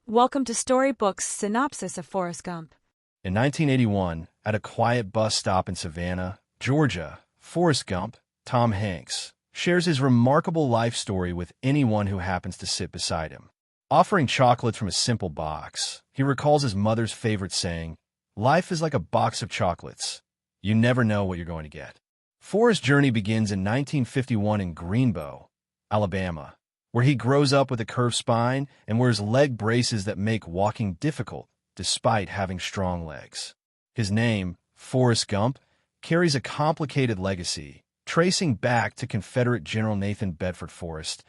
Welcome to Storybook's Synopsis of Forrest Gump. In 1981, at a quiet bus stop in Savannah, Georgia, Forrest Gump, Tom Hanks, shares his remarkable life story with anyone who happens to sit beside him. Offering chocolates from a simple box, he recalls his mother's favorite saying, "Life is like a box of chocolates. You never know what you're going to get." Forrest's journey begins in 1951 in Greenbow, Alabama, where he grows up with a curved spine and wears leg braces that make walking difficult despite having strong legs. His name, Forrest Gump, carries a complicated legacy, tracing back to Confederate General Nathan Bedford Forrest.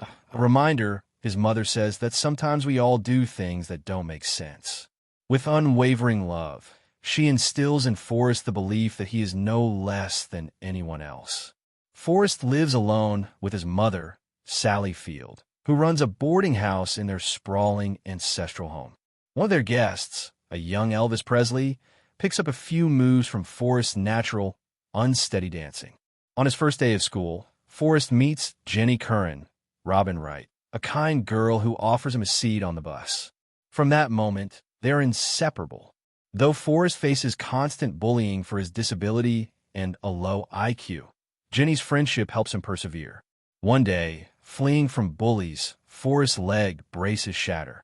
A reminder, his mother says, that sometimes we all do things that don't make sense. With unwavering love, she instills in Forrest the belief that he is no less than anyone else. Forrest lives alone with his mother, Sally Field, who runs a boarding house in their sprawling ancestral home. One of their guests, a young Elvis Presley, picks up a few moves from Forrest's natural, unsteady dancing. On his first day of school, Forrest meets Jenny Curran, Robin Wright, a kind girl who offers him a seat on the bus. From that moment, they're inseparable. Though Forrest faces constant bullying for his disability and a low IQ, Jenny's friendship helps him persevere. One day, fleeing from bullies, Forrest's leg braces shatter,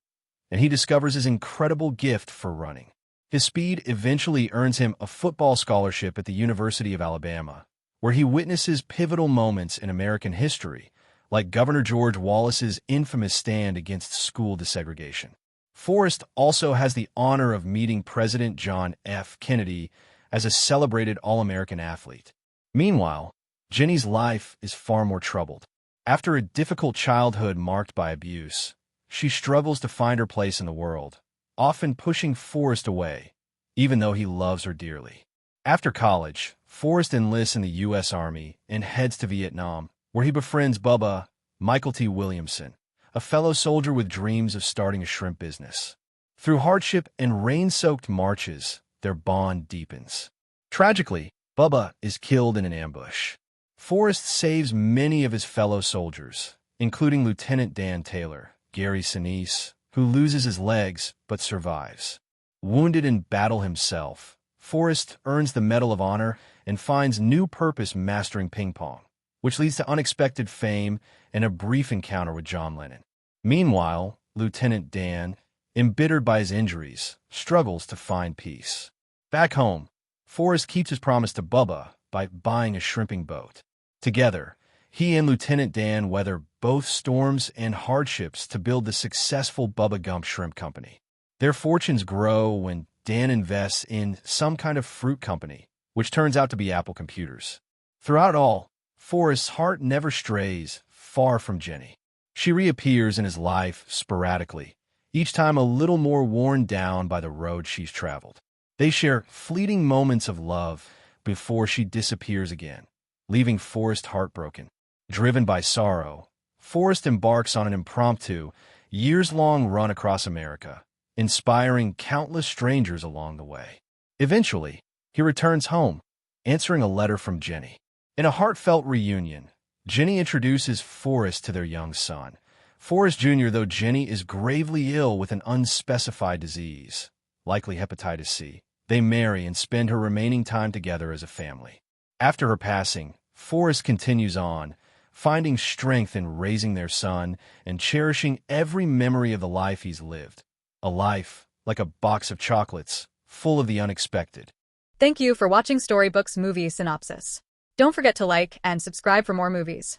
and he discovers his incredible gift for running. His speed eventually earns him a football scholarship at the University of Alabama, where he witnesses pivotal moments in American history, like Governor George Wallace's infamous stand against school desegregation. Forrest also has the honor of meeting President John F. Kennedy as a celebrated All-American athlete. Meanwhile, Jenny's life is far more troubled. After a difficult childhood marked by abuse, she struggles to find her place in the world, often pushing Forrest away, even though he loves her dearly. After college, Forrest enlists in the U.S. Army and heads to Vietnam, where he befriends Bubba, Michael T. Williamson, a fellow soldier with dreams of starting a shrimp business. Through hardship and rain-soaked marches, their bond deepens. Tragically, Bubba is killed in an ambush. Forrest saves many of his fellow soldiers, including Lieutenant Dan Taylor, Gary Sinise, who loses his legs but survives. Wounded in battle himself, Forrest earns the Medal of Honor and finds new purpose mastering ping pong, which leads to unexpected fame and a brief encounter with John Lennon. Meanwhile, Lieutenant Dan, embittered by his injuries, struggles to find peace. Back home, Forrest keeps his promise to Bubba by buying a shrimping boat. Together, he and Lieutenant Dan weather both storms and hardships to build the successful Bubba Gump Shrimp Company. Their fortunes grow when Dan invests in some kind of fruit company, which turns out to be Apple Computers. Throughout it all, Forrest's heart never strays far from Jenny. She reappears in his life sporadically, each time a little more worn down by the road she's traveled. They share fleeting moments of love before she disappears again, leaving Forrest heartbroken. Driven by sorrow, Forrest embarks on an impromptu, years-long run across America, inspiring countless strangers along the way. Eventually, he returns home, answering a letter from Jenny. In a heartfelt reunion, Jenny introduces Forrest to their young son, Forrest Jr., though Jenny is gravely ill with an unspecified disease, likely hepatitis C. They marry and spend her remaining time together as a family. After her passing, Forrest continues on, finding strength in raising their son and cherishing every memory of the life he's lived. A life like a box of chocolates, full of the unexpected. Thank you for watching Storybook's Movie Synopsis. Don't forget to like and subscribe for more movies.